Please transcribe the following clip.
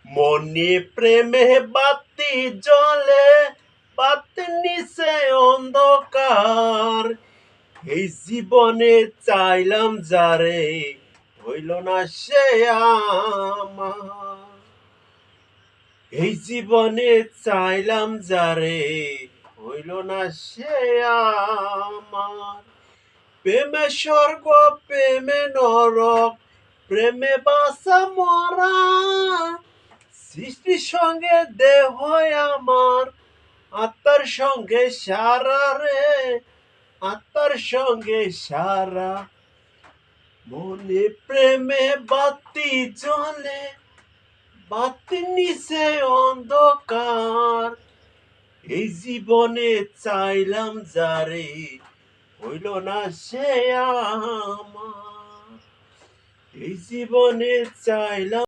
মনে প্রেমে বাতি জ্বলে, বাতির নিচে অন্ধকার। এই জীবনে চাইলাম যারে, হইল না সে আমার। এই জীবনে চাইলাম যারে, হইল না সে আমার। প্রেমে স্বর্গ, প্রেমে নরক, প্রেমে বাঁচা মরা। সৃষ্টির সঙ্গে দেহ আমার, আত্মার সঙ্গে সারা রে, আত্মার সঙ্গে সারা। মনে প্রেমে বাতি জ্বলে, বাতির নিচে অন্ধকার। এই জীবনে চাইলাম যারে, হইল না সে আমার। এই জীবনে চাইলাম